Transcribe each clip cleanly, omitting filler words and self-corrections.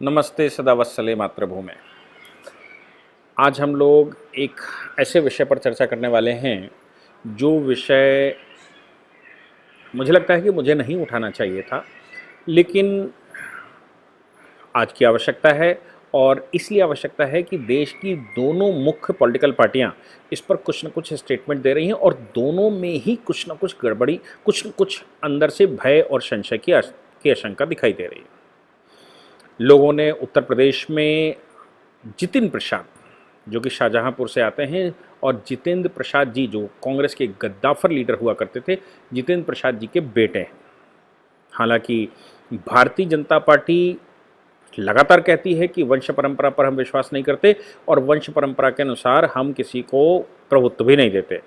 नमस्ते सदा वत्सले मातृभूमि। आज हम लोग एक ऐसे विषय पर चर्चा करने वाले हैं जो विषय मुझे लगता है कि मुझे नहीं उठाना चाहिए था, लेकिन आज की आवश्यकता है। और इसलिए आवश्यकता है कि देश की दोनों मुख्य पॉलिटिकल पार्टियां इस पर कुछ न कुछ स्टेटमेंट दे रही हैं और दोनों में ही कुछ न कुछ गड़बड़ी, कुछ न कुछ अंदर से भय और संशय की आशंका दिखाई दे रही है। लोगों ने उत्तर प्रदेश में जितिन प्रसाद, जो कि शाहजहांपुर से आते हैं, और जितेंद्र प्रसाद जी जो कांग्रेस के गद्दाफर लीडर हुआ करते थे, जितेंद्र प्रसाद जी के बेटे हैं। हालांकि भारतीय जनता पार्टी लगातार कहती है कि वंश परंपरा पर हम विश्वास नहीं करते और वंश परंपरा के अनुसार हम किसी को प्रभुत्व भी नहीं देते,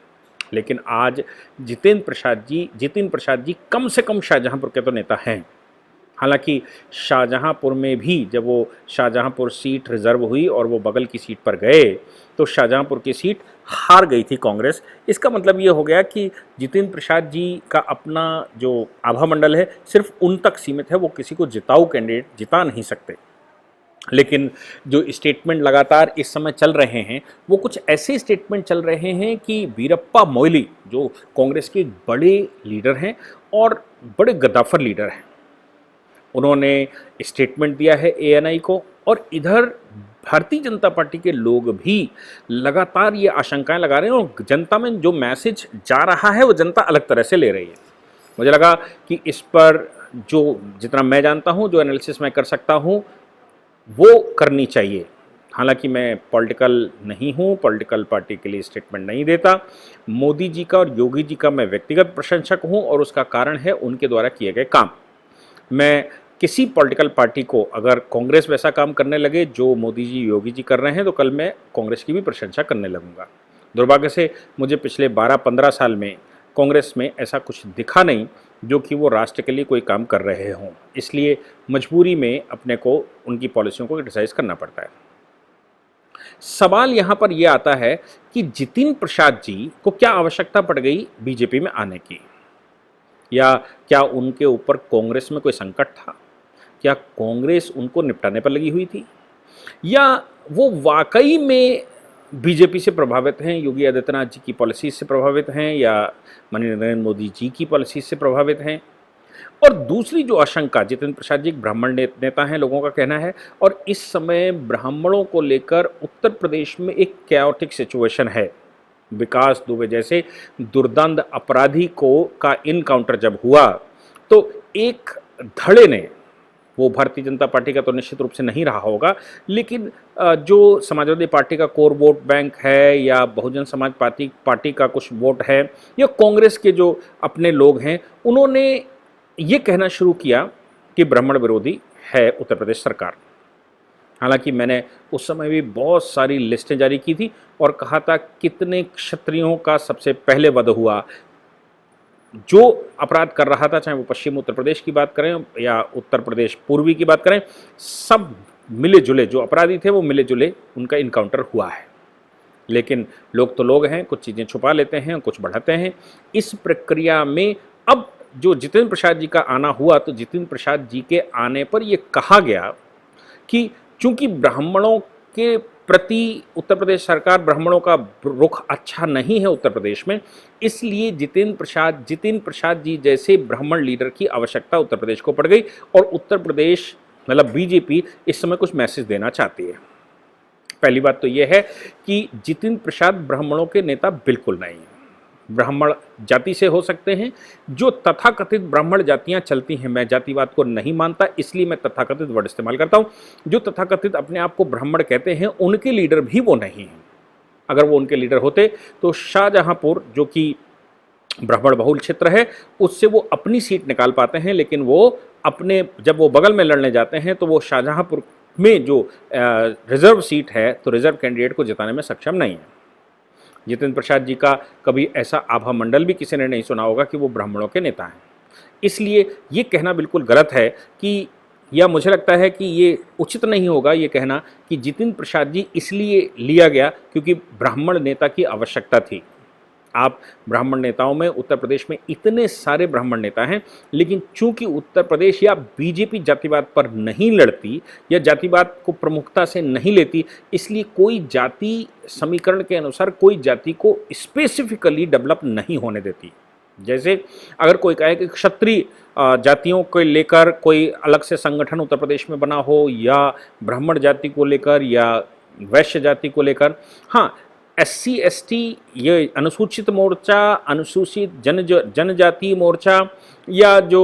लेकिन आज जितेंद्र प्रसाद जी कम से कम शाहजहांपुर के तो नेता हैं। हालांकि शाहजहांपुर में भी जब वो शाहजहांपुर सीट रिजर्व हुई और वो बगल की सीट पर गए तो शाहजहांपुर की सीट हार गई थी कांग्रेस। इसका मतलब ये हो गया कि जितेंद्र प्रसाद जी का अपना जो आभा मंडल है सिर्फ उन तक सीमित है, वो किसी को जिताऊ कैंडिडेट जिता नहीं सकते। लेकिन जो स्टेटमेंट लगातार इस समय चल रहे हैं वो कुछ ऐसे स्टेटमेंट चल रहे हैं कि वीरप्पा मोइली जो कांग्रेस के बड़े लीडर हैं और बड़े गद्दाफर लीडर हैं, उन्होंने स्टेटमेंट दिया है एएनआई को। और इधर भारतीय जनता पार्टी के लोग भी लगातार ये आशंकाएं लगा रहे हैं और जनता में जो मैसेज जा रहा है वो जनता अलग तरह से ले रही है। मुझे लगा कि इस पर जो जितना मैं जानता हूँ, जो एनालिसिस मैं कर सकता हूँ, वो करनी चाहिए। हालांकि मैं पॉलिटिकल नहीं हूँ, पॉलिटिकल पार्टी के लिए स्टेटमेंट नहीं देता। मोदी जी का और योगी जी का मैं व्यक्तिगत प्रशंसक हूँ और उसका कारण है उनके द्वारा किए गए काम। मैं किसी पॉलिटिकल पार्टी को अगर कांग्रेस वैसा काम करने लगे जो मोदी जी योगी जी कर रहे हैं तो कल मैं कांग्रेस की भी प्रशंसा करने लगूंगा। दुर्भाग्य से मुझे पिछले 12-15 साल में कांग्रेस में ऐसा कुछ दिखा नहीं जो कि वो राष्ट्र के लिए कोई काम कर रहे हों, इसलिए मजबूरी में अपने को उनकी पॉलिसियों को क्रिटिसाइज करना पड़ता है। सवाल यहाँ पर यह आता है कि जितिन प्रसाद जी को क्या आवश्यकता पड़ गई बीजेपी में आने की, या क्या उनके ऊपर कांग्रेस में कोई संकट था, क्या कांग्रेस उनको निपटाने पर लगी हुई थी, या वो वाकई में बीजेपी से प्रभावित हैं, योगी आदित्यनाथ जी की पॉलिसी से प्रभावित हैं, या माननीय नरेंद्र मोदी जी की पॉलिसी से प्रभावित हैं। और दूसरी जो आशंका, जितेंद्र प्रसाद जी एक ब्राह्मण नेता हैं, लोगों का कहना है, और इस समय ब्राह्मणों को लेकर उत्तर प्रदेश में एक कैओटिक सिचुएशन है। विकास दुबे जैसे दुर्दांत अपराधी का इनकाउंटर जब हुआ तो एक धड़े ने, वो भारतीय जनता पार्टी का तो निश्चित रूप से नहीं रहा होगा, लेकिन जो समाजवादी पार्टी का कोर वोट बैंक है या बहुजन समाज पार्टी का कुछ वोट है या कांग्रेस के जो अपने लोग हैं, उन्होंने ये कहना शुरू किया कि ब्राह्मण विरोधी है उत्तर प्रदेश सरकार। हालांकि मैंने उस समय भी बहुत सारी लिस्टें जारी की थी और कहा था कितने क्षत्रियों का सबसे पहले वध हुआ, जो अपराध कर रहा था, चाहे वो पश्चिम उत्तर प्रदेश की बात करें या उत्तर प्रदेश पूर्वी की बात करें, सब मिले जुले जो अपराधी थे वो मिले जुले उनका इनकाउंटर हुआ है। लेकिन लोग तो लोग हैं, कुछ चीज़ें छुपा लेते हैं, कुछ बढ़ाते हैं। इस प्रक्रिया में अब जो जितेंद्र प्रसाद जी का आना हुआ तो जितेंद्र प्रसाद जी के आने पर यह कहा गया कि चूंकि ब्राह्मणों के प्रति उत्तर प्रदेश सरकार, ब्राह्मणों का रुख अच्छा नहीं है उत्तर प्रदेश में, इसलिए जितेंद्र प्रसाद जी जैसे ब्राह्मण लीडर की आवश्यकता उत्तर प्रदेश को पड़ गई। और उत्तर प्रदेश मतलब बीजेपी इस समय कुछ मैसेज देना चाहती है। पहली बात तो यह है कि जितेंद्र प्रसाद ब्राह्मणों के नेता बिल्कुल नहीं है। ब्राह्मण जाति से हो सकते हैं, जो तथाकथित ब्राह्मण जातियां चलती हैं, मैं जातिवाद को नहीं मानता इसलिए मैं तथाकथित वर्ड इस्तेमाल करता हूं, जो तथाकथित अपने आप को ब्राह्मण कहते हैं उनके लीडर भी वो नहीं हैं। अगर वो उनके लीडर होते तो शाहजहांपुर जो कि ब्राह्मण बहुल क्षेत्र है उससे वो अपनी सीट निकाल पाते हैं, लेकिन वो अपने जब वो बगल में लड़ने जाते हैं तो वो शाहजहांपुर में जो रिजर्व सीट है तो रिजर्व कैंडिडेट को जिताने में सक्षम नहीं है। जितेंद्र प्रसाद जी का कभी ऐसा आभा मंडल भी किसी ने नहीं सुना होगा कि वो ब्राह्मणों के नेता हैं। इसलिए ये कहना बिल्कुल गलत है कि, या मुझे लगता है कि ये उचित नहीं होगा ये कहना कि जितेंद्र प्रसाद जी इसलिए लिया गया क्योंकि ब्राह्मण नेता की आवश्यकता थी। आप ब्राह्मण नेताओं में उत्तर प्रदेश में इतने सारे ब्राह्मण नेता हैं, लेकिन चूंकि उत्तर प्रदेश या बीजेपी जातिवाद पर नहीं लड़ती या जातिवाद को प्रमुखता से नहीं लेती, इसलिए कोई जाति समीकरण के अनुसार कोई जाति को स्पेसिफिकली डेवलप नहीं होने देती। जैसे अगर कोई कहे कि क्षत्रिय जातियों को लेकर कोई अलग से संगठन उत्तर प्रदेश में बना हो, या ब्राह्मण जाति को लेकर या वैश्य जाति को लेकर, हाँ SC ST ये अनुसूचित मोर्चा, अनुसूचित जनजातीय मोर्चा या जो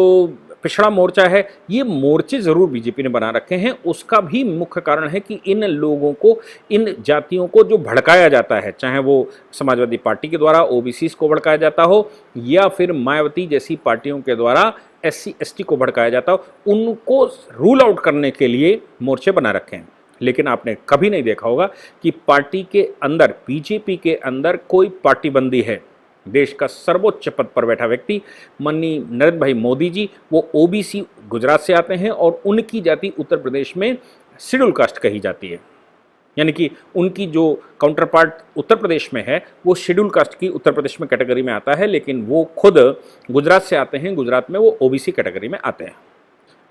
पिछड़ा मोर्चा है, ये मोर्चे ज़रूर बीजेपी ने बना रखे हैं। उसका भी मुख्य कारण है कि इन लोगों को, इन जातियों को जो भड़काया जाता है, चाहे वो समाजवादी पार्टी के द्वारा OBCs को भड़काया जाता हो या फिर मायावती जैसी पार्टियों के द्वारा SC ST को भड़काया जाता हो, उनको रूल आउट करने के लिए मोर्चे बना रखे हैं। लेकिन आपने कभी नहीं देखा होगा कि पार्टी के अंदर, बीजेपी के अंदर कोई पार्टी बंदी है। देश का सर्वोच्च पद पर बैठा व्यक्ति माननीय नरेंद्र भाई मोदी जी, वो OBC गुजरात से आते हैं और उनकी जाति उत्तर प्रदेश में शेड्यूल कास्ट कही जाती है, यानी कि उनकी जो काउंटर पार्ट उत्तर प्रदेश में है वो शेड्यूल कास्ट की उत्तर प्रदेश में कैटेगरी में आता है, लेकिन वो खुद गुजरात से आते हैं, गुजरात में वो OBC कैटेगरी में आते हैं।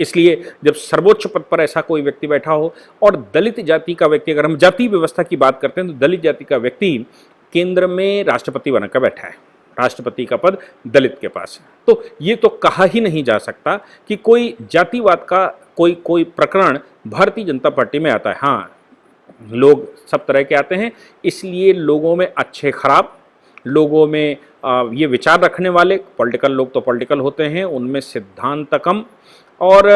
इसलिए जब सर्वोच्च पद पर ऐसा कोई व्यक्ति बैठा हो और दलित जाति का व्यक्ति, अगर हम जाति व्यवस्था की बात करते हैं तो दलित जाति का व्यक्ति केंद्र में राष्ट्रपति बनकर बैठा है, राष्ट्रपति का पद दलित के पास है, तो ये तो कहा ही नहीं जा सकता कि कोई जातिवाद का कोई प्रकरण भारतीय जनता पार्टी में आता है। हाँ, लोग सब तरह के आते हैं, इसलिए लोगों में अच्छे खराब, लोगों में ये विचार रखने वाले, पॉलिटिकल लोग तो पॉलिटिकल होते हैं, उनमें सिद्धांत कम और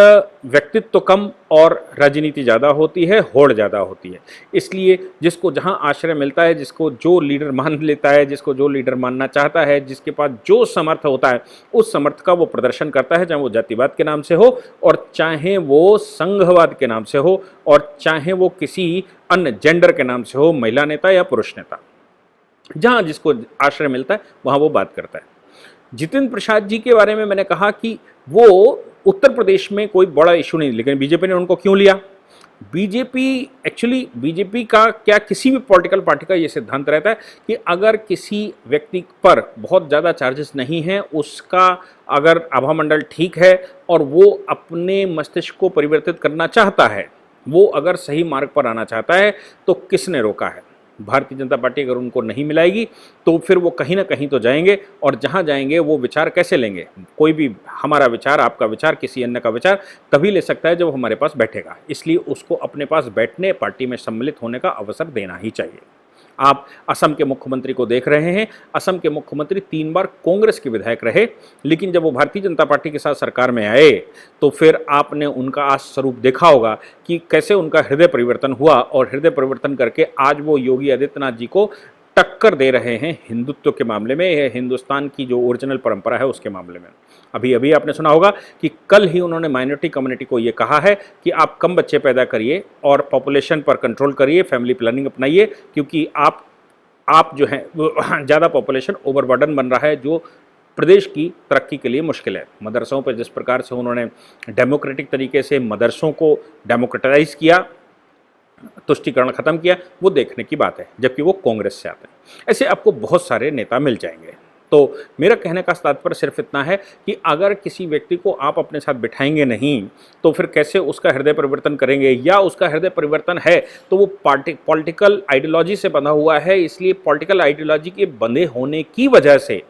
व्यक्तित्व कम और राजनीति ज़्यादा होती है, होड़ ज़्यादा होती है। इसलिए जिसको जहाँ आश्रय मिलता है, जिसको जो लीडर मान लेता है, जिसको जो लीडर मानना चाहता है, जिसके पास जो समर्थ होता है, उस समर्थ का वो प्रदर्शन करता है, चाहे वो जातिवाद के नाम से हो और चाहे वो संघवाद के नाम से हो और चाहे वो किसी अन्य जेंडर के नाम से हो, महिला नेता या पुरुष नेता। जहाँ जिसको आश्रय मिलता है वहाँ वो बात करता है। जितेंद्र प्रसाद जी के बारे में मैंने कहा कि वो उत्तर प्रदेश में कोई बड़ा इशू नहीं, लेकिन बीजेपी ने उनको क्यों लिया? बीजेपी का क्या, किसी भी पॉलिटिकल पार्टी का ये सिद्धांत रहता है कि अगर किसी व्यक्ति पर बहुत ज़्यादा चार्जेस नहीं हैं, उसका अगर आभा मंडल ठीक है और वो अपने मस्तिष्क को परिवर्तित करना चाहता है, वो अगर सही मार्ग पर आना चाहता है, तो किसने रोका है? भारतीय जनता पार्टी अगर उनको नहीं मिलाएगी तो फिर वो कहीं ना कहीं तो जाएंगे, और जहां जाएंगे वो विचार कैसे लेंगे? कोई भी हमारा विचार, आपका विचार, किसी अन्य का विचार तभी ले सकता है जब हमारे पास बैठेगा। इसलिए उसको अपने पास बैठने, पार्टी में सम्मिलित होने का अवसर देना ही चाहिए। आप असम के मुख्यमंत्री को देख रहे हैं, असम के मुख्यमंत्री 3 बार कांग्रेस के विधायक रहे, लेकिन जब वो भारतीय जनता पार्टी के साथ सरकार में आए तो फिर आपने उनका आज स्वरूप देखा होगा कि कैसे उनका हृदय परिवर्तन हुआ, और हृदय परिवर्तन करके आज वो योगी आदित्यनाथ जी को टक्कर दे रहे हैं हिंदुत्व के मामले में, हिंदुस्तान की जो ओरिजिनल परंपरा है उसके मामले में। अभी आपने सुना होगा कि कल ही उन्होंने माइनॉरिटी कम्युनिटी को ये कहा है कि आप कम बच्चे पैदा करिए और पॉपुलेशन पर कंट्रोल करिए, फैमिली प्लानिंग अपनाइए, क्योंकि आप जो है ज़्यादा पॉपुलेशन ओवरबर्डन बन रहा है, जो प्रदेश की तरक्की के लिए मुश्किल है। मदरसों पर जिस प्रकार से उन्होंने डेमोक्रेटिक तरीके से मदरसों को डेमोक्रेटाइज किया, तुष्टीकरण खत्म किया, वो देखने की बात है, जबकि वो कांग्रेस से आते हैं। ऐसे आपको बहुत सारे नेता मिल जाएंगे। तो मेरा कहने का तात्पर्य सिर्फ इतना है कि अगर किसी व्यक्ति को आप अपने साथ बिठाएंगे नहीं तो फिर कैसे उसका हृदय परिवर्तन करेंगे? या उसका हृदय परिवर्तन है तो वो पॉलिटिकल आइडियोलॉजी से बंधा हुआ है, इसलिए पॉलिटिकल आइडियोलॉजी के बंधे होने की वजह से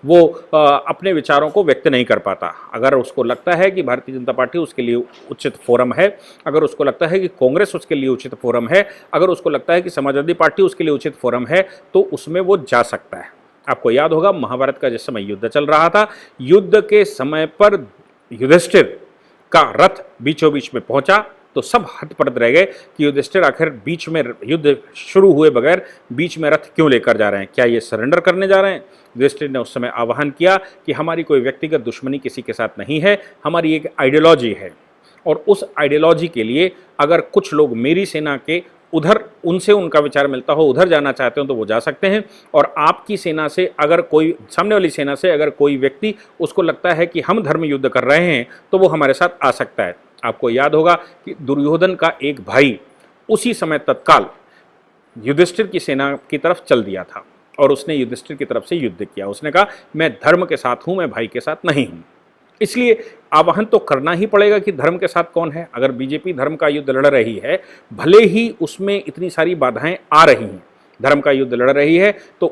वो अपने विचारों को व्यक्त नहीं कर पाता। अगर उसको लगता है कि भारतीय जनता पार्टी उसके लिए उचित फोरम है, अगर उसको लगता है कि कांग्रेस उसके लिए उचित फोरम है, अगर उसको लगता है कि समाजवादी पार्टी उसके लिए उचित फोरम है, तो उसमें वो जा सकता है। आपको याद होगा महाभारत का जिस समय युद्ध चल रहा था, युद्ध के समय पर युधिष्ठिर का रथ बीचों बीच में पहुंचा तो सब हतप्रभ रह गए कि युधिष्ठिर आखिर बीच में, युद्ध शुरू हुए बगैर बीच में रथ क्यों लेकर जा रहे हैं? क्या ये सरेंडर करने जा रहे हैं? युधिष्ठिर ने उस समय आह्वान किया कि हमारी कोई व्यक्तिगत दुश्मनी किसी के साथ नहीं है, हमारी एक आइडियोलॉजी है, और उस आइडियोलॉजी के लिए अगर कुछ लोग मेरी सेना के उधर, उनसे उनका विचार मिलता हो, उधर जाना चाहते हो तो वो जा सकते हैं, और आपकी सेना से अगर कोई, सामने वाली सेना से अगर कोई व्यक्ति उसको लगता है कि हम धर्म युद्ध कर रहे हैं तो वो हमारे साथ आ सकता है। आपको याद होगा कि दुर्योधन का एक भाई उसी समय तत्काल युधिष्ठिर की सेना की तरफ चल दिया था, और उसने युधिष्ठिर की तरफ से युद्ध किया। उसने कहा मैं धर्म के साथ हूं, मैं भाई के साथ नहीं हूं। इसलिए आवाहन तो करना ही पड़ेगा कि धर्म के साथ कौन है। अगर बीजेपी धर्म का युद्ध लड़ रही है, भले ही उसमें इतनी सारी बाधाएं आ रही हैं, धर्म का युद्ध लड़ रही है, तो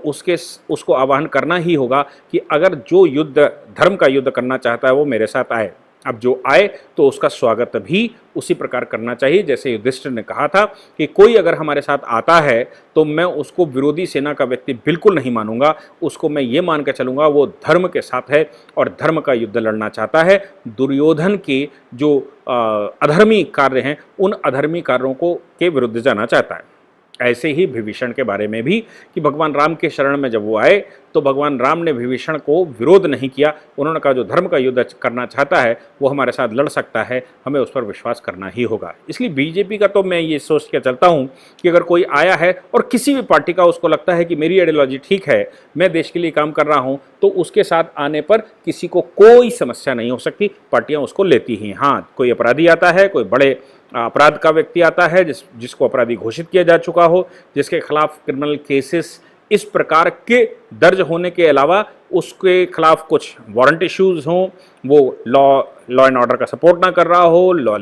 उसको आवाहन करना ही होगा कि अगर जो युद्ध धर्म का युद्ध करना चाहता है वो मेरे साथ आए। अब जो आए तो उसका स्वागत भी उसी प्रकार करना चाहिए जैसे युधिष्ठिर ने कहा था कि कोई अगर हमारे साथ आता है तो मैं उसको विरोधी सेना का व्यक्ति बिल्कुल नहीं मानूंगा, उसको मैं ये मान कर चलूंगा वो धर्म के साथ है और धर्म का युद्ध लड़ना चाहता है। दुर्योधन के जो अधर्मी कार्य हैं उन अधर्मी कार्यों के विरुद्ध जाना चाहता है। ऐसे ही विभीषण के बारे में भी कि भगवान राम के शरण में जब वो आए तो भगवान राम ने विभीषण को विरोध नहीं किया। उन्होंने कहा जो धर्म का युद्ध करना चाहता है वो हमारे साथ लड़ सकता है, हमें उस पर विश्वास करना ही होगा। इसलिए बीजेपी का तो मैं ये सोच के चलता हूँ कि अगर कोई आया है और किसी भी पार्टी का उसको लगता है कि मेरी आइडियोलॉजी ठीक है, मैं देश के लिए काम कर रहा हूँ, तो उसके साथ आने पर किसी को कोई समस्या नहीं हो सकती। पार्टियाँ उसको लेती ही। हाँ, कोई अपराधी आता है, कोई बड़े अपराध का व्यक्ति आता है जिसको अपराधी घोषित किया जा चुका हो, जिसके खिलाफ क्रिमिनल केसेस इस प्रकार के दर्ज होने के अलावा उसके खिलाफ कुछ वारंट इश्यूज हों, वो लॉ एंड ऑर्डर का सपोर्ट ना कर रहा हो, लॉ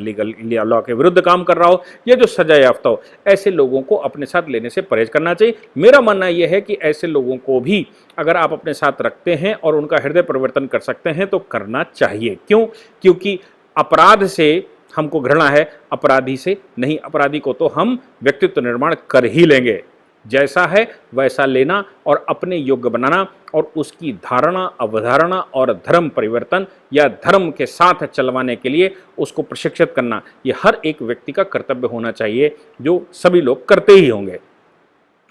के विरुद्ध काम कर रहा हो, या जो सजा याफ्ता हो, ऐसे लोगों को अपने साथ लेने से परहेज करना चाहिए। मेरा मानना यह है कि ऐसे लोगों को भी अगर आप अपने साथ रखते हैं और उनका हृदय परिवर्तन कर सकते हैं तो करना चाहिए। क्यों? क्योंकि अपराध से हमको घृणा है, अपराधी से नहीं। अपराधी को तो हम व्यक्तित्व निर्माण कर ही लेंगे, जैसा है वैसा लेना और अपने योग्य बनाना और उसकी धारणा, अवधारणा और धर्म परिवर्तन या धर्म के साथ चलवाने के लिए उसको प्रशिक्षित करना, ये हर एक व्यक्ति का कर्तव्य होना चाहिए, जो सभी लोग करते ही होंगे।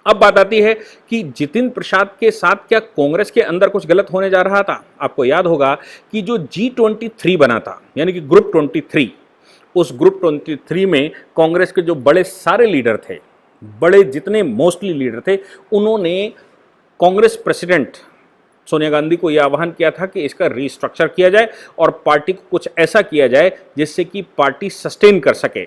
अब बात आती है कि जितिन प्रसाद के साथ क्या कांग्रेस के अंदर कुछ गलत होने जा रहा था? आपको याद होगा कि जो G23 बना था, यानी कि ग्रुप 23, उस ग्रुप 23 में कांग्रेस के जो बड़े सारे लीडर थे, बड़े जितने मोस्टली लीडर थे, उन्होंने कांग्रेस प्रेसिडेंट सोनिया गांधी को यह आह्वान किया था कि इसका रीस्ट्रक्चर किया जाए और पार्टी को कुछ ऐसा किया जाए जिससे कि पार्टी सस्टेन कर सके।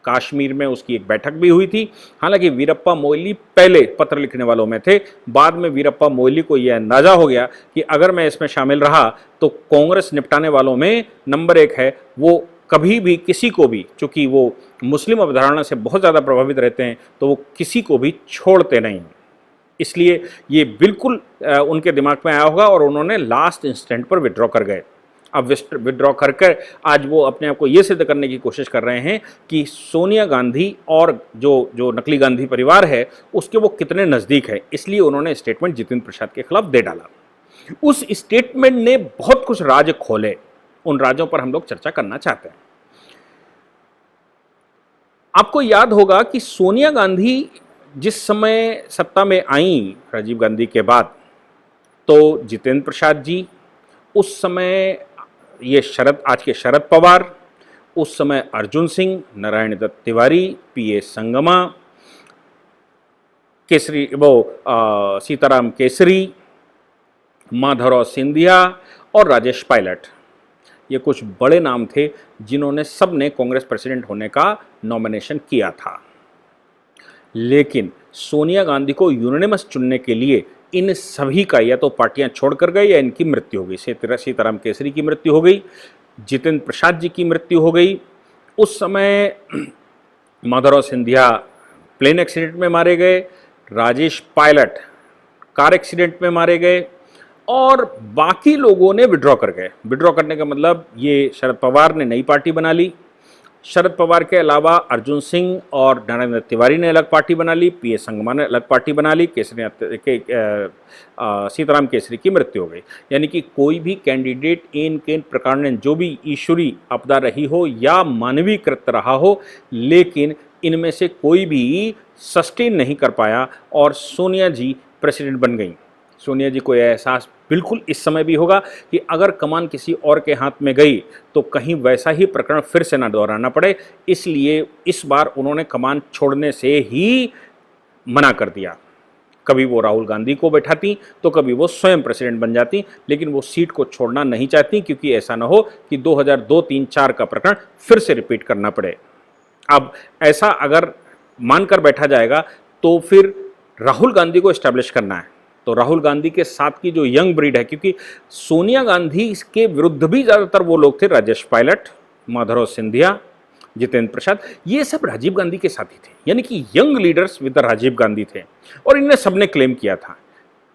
कश्मीर में उसकी एक बैठक भी हुई थी। हालांकि वीरप्पा मोइली पहले पत्र लिखने वालों में थे, बाद में वीरप्पा मोइली को यह अंदाजा हो गया कि अगर मैं इसमें शामिल रहा तो कांग्रेस निपटाने वालों में नंबर 1 है। वो कभी भी किसी को भी, चूंकि वो मुस्लिम अवधारणा से बहुत ज़्यादा प्रभावित रहते हैं, तो वो किसी को भी छोड़ते नहीं। इसलिए ये बिल्कुल उनके दिमाग में आया होगा और उन्होंने लास्ट इंस्टेंट पर विड्रॉ कर गए। अब विड्रॉ कर आज वो अपने आप को ये सिद्ध करने की कोशिश कर रहे हैं कि सोनिया गांधी और जो नकली गांधी परिवार है उसके वो कितने नज़दीक है। इसलिए उन्होंने स्टेटमेंट जितिन प्रसाद के खिलाफ दे डाला। उस स्टेटमेंट ने बहुत कुछ राज खोले, उन राजों पर हम लोग चर्चा करना चाहते हैं। आपको याद होगा कि सोनिया गांधी जिस समय सत्ता में आई राजीव गांधी के बाद, तो जितेंद्र प्रसाद जी, उस समय ये आज के शरद पवार, उस समय अर्जुन सिंह, नारायण दत्त तिवारी, पीए संगमा, सीताराम केसरी, माधवराव सिंधिया और राजेश पायलट, ये कुछ बड़े नाम थे जिन्होंने सबने कांग्रेस प्रेसिडेंट होने का नॉमिनेशन किया था। लेकिन सोनिया गांधी को यूनानिमस चुनने के लिए इन सभी का या तो पार्टियां छोड़कर गए या इनकी मृत्यु हो गई। सीताराम केसरी की मृत्यु हो गई, जितेंद्र प्रसाद जी की मृत्यु हो गई। उस समय माधवराव सिंधिया प्लेन एक्सीडेंट में मारे गए, राजेश पायलट कार एक्सीडेंट में मारे गए और बाकी लोगों ने विड्रॉ कर गए। विड्रॉ करने का मतलब ये शरद पवार ने नई पार्टी बना ली। शरद पवार के अलावा अर्जुन सिंह और नारायण दत्त तिवारी ने अलग पार्टी बना ली, पीए संगमा ने अलग पार्टी बना ली, सीताराम केसरी की मृत्यु हो गई। यानी कि कोई भी कैंडिडेट इन के प्रकार ने जो भी ईश्वरी आपदा रही हो या मानवीकृत रहा हो, लेकिन इनमें से कोई भी सस्टेन नहीं कर पाया और सोनिया जी प्रेसिडेंट बन गई। सोनिया जी को यह एहसास बिल्कुल इस समय भी होगा कि अगर कमान किसी और के हाथ में गई तो कहीं वैसा ही प्रकरण फिर से ना दोहराना पड़े, इसलिए इस बार उन्होंने कमान छोड़ने से ही मना कर दिया। कभी वो राहुल गांधी को बैठाती तो कभी वो स्वयं प्रेसिडेंट बन जाती, लेकिन वो सीट को छोड़ना नहीं चाहती क्योंकि ऐसा ना हो कि 2002, 3, 4 का प्रकरण फिर से रिपीट करना पड़े। अब ऐसा अगर मानकर बैठा जाएगा तो फिर राहुल गांधी को एस्टैब्लिश करना है, तो राहुल गांधी के साथ की जो यंग ब्रीड है, क्योंकि सोनिया गांधी के विरुद्ध भी ज़्यादातर वो लोग थे, राजेश पायलट, माधवराव सिंधिया, जितेंद्र प्रसाद, ये सब राजीव गांधी के साथी थे, यानी कि young leaders with Rajiv Gandhi थे। और इन्हें सबने क्लेम किया था।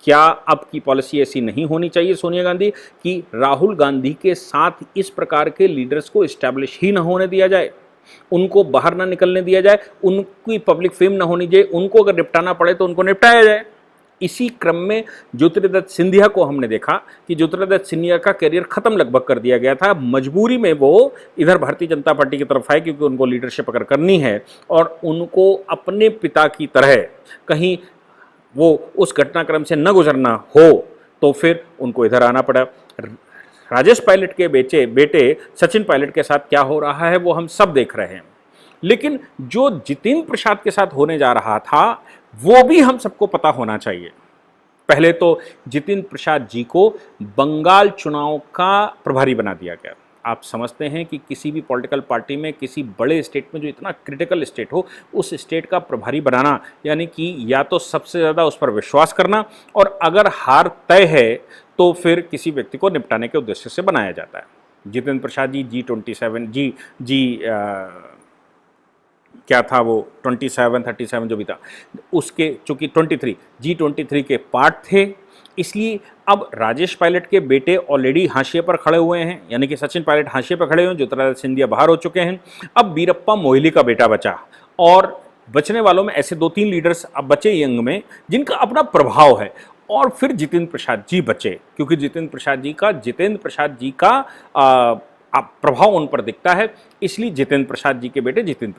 क्या अब की पॉलिसी ऐसी नहीं होनी चाहिए सोनिया गांधी कि राहुल गांधी के साथ इस प्रकार के लीडर्स को इस्टेब्लिश ही ना होने दिया जाए, उनको बाहर ना निकलने दिया जाए, उनकी पब्लिक फेम ना होनी चाहिए, उनको अगर निपटाना पड़े तो उनको निपटाया जाए। इसी क्रम में ज्योतिरादित्य सिंधिया को हमने देखा कि ज्योतिरादित्य सिंधिया का करियर खत्म लगभग कर दिया गया था। मजबूरी में वो इधर भारतीय जनता पार्टी की तरफ आए क्योंकि उनको लीडरशिप अगर करनी है और उनको अपने पिता की तरह कहीं वो उस घटनाक्रम से न गुजरना हो तो फिर उनको इधर आना पड़ा। राजेश पायलट के बेटे सचिन पायलट के साथ क्या हो रहा है वो हम सब देख रहे हैं, लेकिन जो जितेंद्र प्रसाद के साथ होने जा रहा था वो भी हम सबको पता होना चाहिए। पहले तो जितेंद्र प्रसाद जी को बंगाल चुनाव का प्रभारी बना दिया गया। आप समझते हैं कि किसी भी पॉलिटिकल पार्टी में, किसी बड़े स्टेट में जो इतना क्रिटिकल स्टेट हो, उस स्टेट का प्रभारी बनाना यानी कि या तो सबसे ज़्यादा उस पर विश्वास करना, और अगर हार तय है तो फिर किसी व्यक्ति को निपटाने के उद्देश्य से बनाया जाता है। जितेंद्र प्रसाद जी G27 क्या था वो 37 जो भी था उसके, चूंकि G23 के पार्ट थे, इसलिए अब राजेश पायलट के बेटे ऑलरेडी हाशिए पर खड़े हुए हैं, यानी कि सचिन पायलट हाशिए पर खड़े हुए हैं, ज्योतिरादित्य सिंधिया बाहर हो चुके हैं। अब बीरप्पा मोइली का बेटा बचा, और बचने वालों में ऐसे 2-3 लीडर्स अब बचे यंग में जिनका अपना प्रभाव है, और फिर जितेंद्र प्रसाद जी बचे, क्योंकि जितेंद्र प्रसाद जी का प्रभाव उन पर दिखता है, इसलिए जितेंद्र प्रसाद जी के बेटे जितेंद्र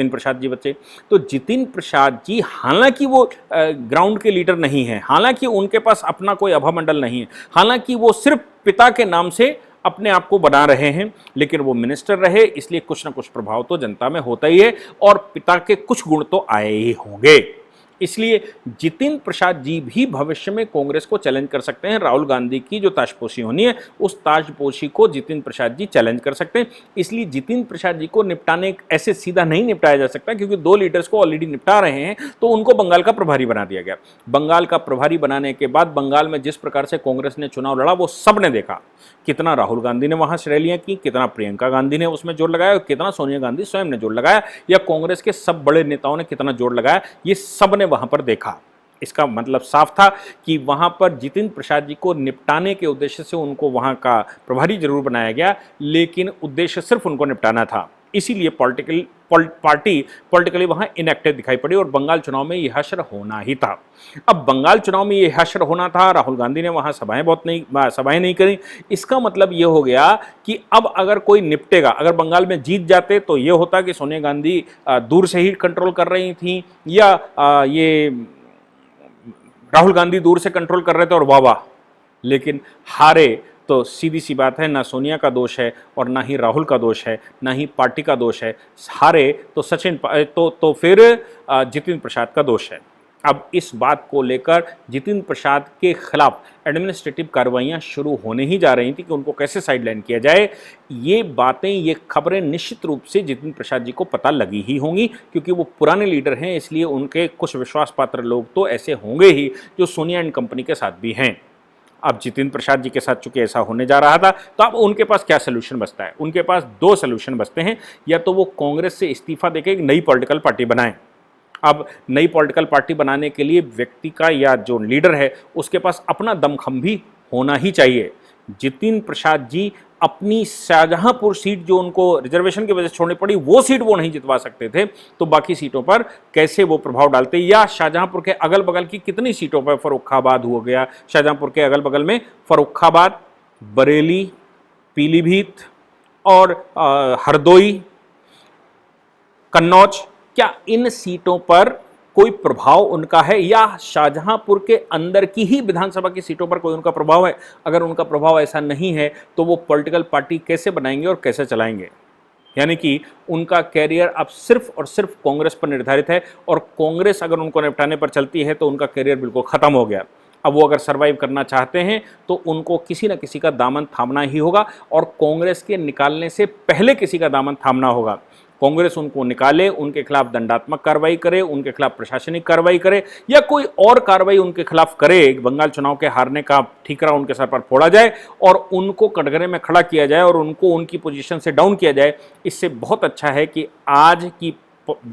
प्रसाद जी बचे। तो जितेंद्र प्रसाद जी हालांकि वो ग्राउंड के लीडर नहीं हैं, हालांकि उनके पास अपना कोई अभा मंडल नहीं है, हालांकि वो सिर्फ पिता के नाम से अपने आप को बना रहे हैं, लेकिन वो मिनिस्टर रहे, इसलिए कुछ ना कुछ प्रभाव तो जनता में होता ही है, और पिता के कुछ गुण तो आए ही होंगे। इसलिए जितेंद्र प्रसाद जी भी भविष्य में कांग्रेस को चैलेंज कर सकते हैं। राहुल गांधी की जो ताजपोशी होनी है उस ताजपोशी को जितेंद्र प्रसाद जी चैलेंज कर सकते हैं। इसलिए जितेंद्र प्रसाद जी को निपटाने ऐसे सीधा नहीं निपटाया जा सकता, क्योंकि 2 लीडर्स को ऑलरेडी निपटा रहे हैं, तो उनको बंगाल का प्रभारी बना दिया गया। बंगाल का प्रभारी बनाने के बाद बंगाल में जिस प्रकार से कांग्रेस ने चुनाव लड़ा वो सब ने देखा, कितना राहुल गांधी ने वहां रैलियां की, कितना प्रियंका गांधी ने उसमें जोर लगाया, कितना सोनिया गांधी स्वयं ने जोर लगाया, या कांग्रेस के सब बड़े नेताओं ने कितना जोर लगाया, ये सब ने वहां पर देखा। इसका मतलब साफ था कि वहां पर जितेंद्र प्रसाद जी को निपटाने के उद्देश्य से उनको वहां का प्रभारी जरूर बनाया गया, लेकिन उद्देश्य सिर्फ उनको निपटाना था। इसीलिए पॉलिटिकली वहां इनएक्टिव दिखाई पड़ी, और बंगाल चुनाव में यह हश्र होना ही था। अब बंगाल चुनाव में यह हश्र होना था, राहुल गांधी ने वहां सभाएं नहीं करी। इसका मतलब यह हो गया कि अब अगर कोई निपटेगा, अगर बंगाल में जीत जाते तो यह होता कि सोनिया गांधी दूर से ही कंट्रोल कर रही थी, या ये राहुल गांधी दूर से कंट्रोल कर रहे थे और वाह, लेकिन हारे तो सीधी सी बात है, ना सोनिया का दोष है और ना ही राहुल का दोष है, ना ही पार्टी का दोष है। हारे तो फिर जितेंद्र प्रसाद का दोष है। अब इस बात को लेकर जितेंद्र प्रसाद के खिलाफ एडमिनिस्ट्रेटिव कार्रवाइयां शुरू होने ही जा रही थी कि उनको कैसे साइडलाइन किया जाए। ये खबरें निश्चित रूप से जितेंद्र प्रसाद जी को पता लगी ही होंगी, क्योंकि वो पुराने लीडर हैं, इसलिए उनके कुछ विश्वास पात्र लोग तो ऐसे होंगे ही जो सोनिया एंड कंपनी के साथ भी हैं। अब जितेंद्र प्रसाद जी के साथ चूंकि ऐसा होने जा रहा था, तो अब उनके पास क्या सोल्यूशन बचता है? उनके पास 2 सोल्यूशन बचते हैं। या तो वो कांग्रेस से इस्तीफा देकर एक नई पॉलिटिकल पार्टी बनाएं। अब नई पॉलिटिकल पार्टी बनाने के लिए व्यक्ति का या जो लीडर है उसके पास अपना दमखम भी होना ही चाहिए। जितेंद्र प्रसाद जी अपनी शाहजहांपुर सीट जो उनको रिजर्वेशन की वजह से छोड़नी पड़ी, वो सीट वो नहीं जितवा सकते थे, तो बाकी सीटों पर कैसे वो प्रभाव डालते? या शाहजहांपुर के अगल बगल की कितनी सीटों पर, फर्रुखाबाद हो गया, शाहजहांपुर के अगल बगल में फर्रुखाबाद, बरेली, पीलीभीत और हरदोई, कन्नौज, क्या इन सीटों पर कोई प्रभाव उनका है? या शाहजहांपुर के अंदर की ही विधानसभा की सीटों पर कोई उनका प्रभाव है? अगर उनका प्रभाव ऐसा नहीं है तो वो पॉलिटिकल पार्टी कैसे बनाएंगे और कैसे चलाएंगे? यानी कि उनका कैरियर अब सिर्फ और सिर्फ कांग्रेस पर निर्धारित है, और कांग्रेस अगर उनको निपटाने पर चलती है तो उनका कैरियर बिल्कुल खत्म हो गया। अब वो अगर सर्वाइव करना चाहते हैं तो उनको किसी न किसी का दामन थामना ही होगा, और कांग्रेस के निकालने से पहले किसी का दामन थामना होगा। कांग्रेस उनको निकाले, उनके खिलाफ दंडात्मक कार्रवाई करे, उनके खिलाफ प्रशासनिक कार्रवाई करे या कोई और कार्रवाई उनके खिलाफ करे, बंगाल चुनाव के हारने का ठीकरा उनके सर पर फोड़ा जाए और उनको कटघरे में खड़ा किया जाए और उनको उनकी पोजीशन से डाउन किया जाए। इससे बहुत अच्छा है कि आज की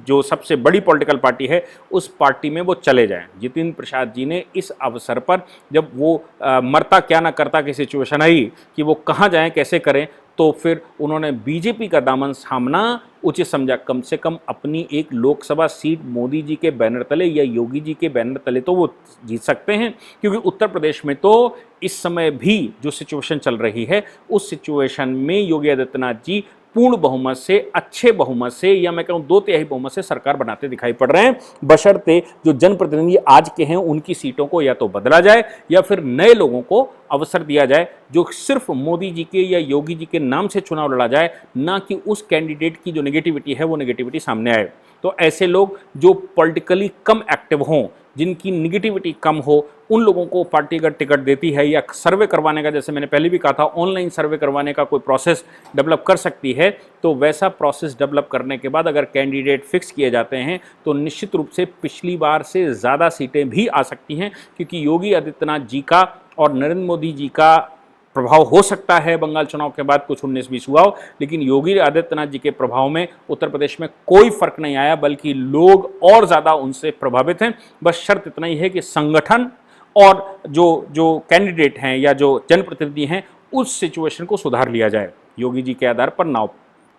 जो सबसे बड़ी पॉलिटिकल पार्टी है उस पार्टी में वो चले जाएं। जितिन प्रसाद जी ने इस अवसर पर जब वो मरता क्या ना करता की सिचुएशन आई कि वो कहाँ जाएं, कैसे करें, तो फिर उन्होंने बीजेपी का दामन थामना उचित समझा। कम से कम अपनी एक लोकसभा सीट मोदी जी के बैनर तले या योगी जी के बैनर तले तो वो जीत सकते हैं, क्योंकि उत्तर प्रदेश में तो इस समय भी जो सिचुएशन चल रही है उस सिचुएशन में योगी आदित्यनाथ जी पूर्ण बहुमत से, अच्छे बहुमत से, या मैं कहूँ 2/3 बहुमत से सरकार बनाते दिखाई पड़ रहे हैं, बशर्ते जो जनप्रतिनिधि आज के हैं उनकी सीटों को या तो बदला जाए या फिर नए लोगों को अवसर दिया जाए जो सिर्फ मोदी जी के या योगी जी के नाम से चुनाव लड़ा जाए, ना कि उस कैंडिडेट की जो नेगेटिविटी है वो नेगेटिविटी सामने आए। तो ऐसे लोग जो पॉलिटिकली कम एक्टिव हों, जिनकी निगेटिविटी कम हो, उन लोगों को पार्टी अगर टिकट देती है या सर्वे करवाने का, जैसे मैंने पहले भी कहा था, ऑनलाइन सर्वे करवाने का कोई प्रोसेस डेवलप कर सकती है, तो वैसा प्रोसेस डेवलप करने के बाद अगर कैंडिडेट फिक्स किए जाते हैं तो निश्चित रूप से पिछली बार से ज़्यादा सीटें भी आ सकती हैं, क्योंकि योगी आदित्यनाथ जी का और नरेंद्र मोदी जी का प्रभाव हो सकता है बंगाल चुनाव के बाद कुछ 19-20 हुआ हो, लेकिन योगी आदित्यनाथ जी के प्रभाव में उत्तर प्रदेश में कोई फर्क नहीं आया, बल्कि लोग और ज़्यादा उनसे प्रभावित हैं। बस शर्त इतना ही है कि संगठन और जो कैंडिडेट हैं या जो जनप्रतिनिधि हैं उस सिचुएशन को सुधार लिया जाए। योगी जी के आधार पर नाव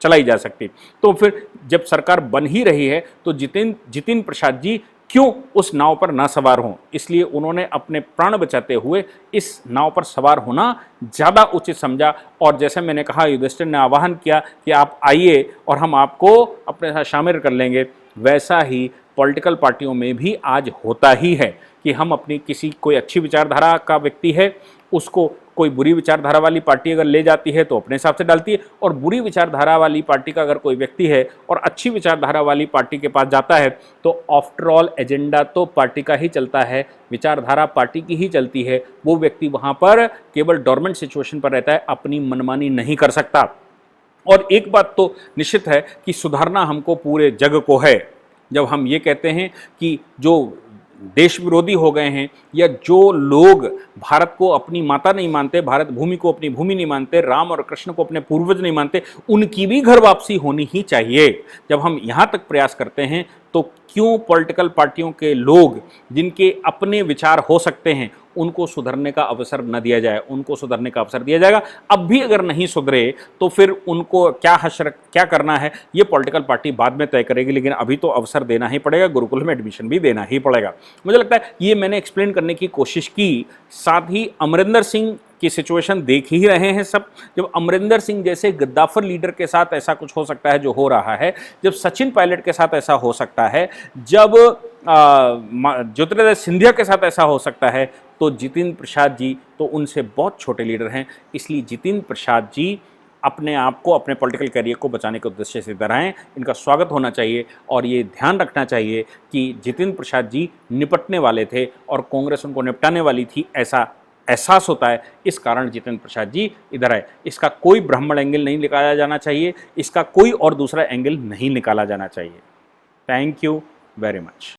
चलाई जा सकती। तो फिर जब सरकार बन ही रही है तो जितिन प्रसाद जी क्यों उस नाव पर ना सवार हों, इसलिए उन्होंने अपने प्राण बचाते हुए इस नाव पर सवार होना ज़्यादा उचित समझा। और जैसे मैंने कहा, युधिष्ठिर ने आह्वान किया कि आप आइए और हम आपको अपने साथ शामिल कर लेंगे, वैसा ही पॉलिटिकल पार्टियों में भी आज होता ही है कि हम अपनी कोई अच्छी विचारधारा का व्यक्ति है, उसको कोई बुरी विचारधारा वाली पार्टी अगर ले जाती है तो अपने हिसाब से डालती है, और बुरी विचारधारा वाली पार्टी का अगर कोई व्यक्ति है और अच्छी विचारधारा वाली पार्टी के पास जाता है तो आफ्टर ऑल एजेंडा तो पार्टी का ही चलता है, विचारधारा पार्टी की ही चलती है। वो व्यक्ति वहाँ पर केवल डोरमेंट सिचुएशन पर रहता है, अपनी मनमानी नहीं कर सकता। और एक बात तो निश्चित है कि सुधारना हमको पूरे जग को है। जब हम ये कहते हैं कि जो देश विरोधी हो गए हैं या जो लोग भारत को अपनी माता नहीं मानते, भारत भूमि को अपनी भूमि नहीं मानते, राम और कृष्ण को अपने पूर्वज नहीं मानते, उनकी भी घर वापसी होनी ही चाहिए। जब हम यहाँ तक प्रयास करते हैं तो क्यों पॉलिटिकल पार्टियों के लोग जिनके अपने विचार हो सकते हैं उनको सुधरने का अवसर न दिया जाए? उनको सुधरने का अवसर दिया जाएगा। अब भी अगर नहीं सुधरे तो फिर उनको क्या करना है ये पॉलिटिकल पार्टी बाद में तय करेगी, लेकिन अभी तो अवसर देना ही पड़ेगा, गुरुकुल में एडमिशन भी देना ही पड़ेगा। मुझे लगता है ये मैंने एक्सप्लेन करने की कोशिश की। साथ ही अमरिंदर सिंह की सिचुएशन देख ही रहे हैं सब। जब अमरिंदर सिंह जैसे गद्दाफर लीडर के साथ ऐसा कुछ हो सकता है जो हो रहा है, जब सचिन पायलट के साथ ऐसा हो सकता है, जब ज्योतिरादित्य सिंधिया के साथ ऐसा हो सकता है, तो जितिन प्रसाद जी तो उनसे बहुत छोटे लीडर हैं। इसलिए जितिन प्रसाद जी अपने आप को, अपने पॉलिटिकल करियर को बचाने के उद्देश्य से इधर आएँ, इनका स्वागत होना चाहिए। और ये ध्यान रखना चाहिए कि जितिन प्रसाद जी निपटने वाले थे और कांग्रेस उनको निपटाने वाली थी, ऐसा एहसास होता है। इस कारण जितिन प्रसाद जी इधर आए। इसका कोई ब्राह्मण एंगल नहीं निकाला जाना चाहिए, इसका कोई और दूसरा एंगल नहीं निकाला जाना चाहिए। Thank you very much.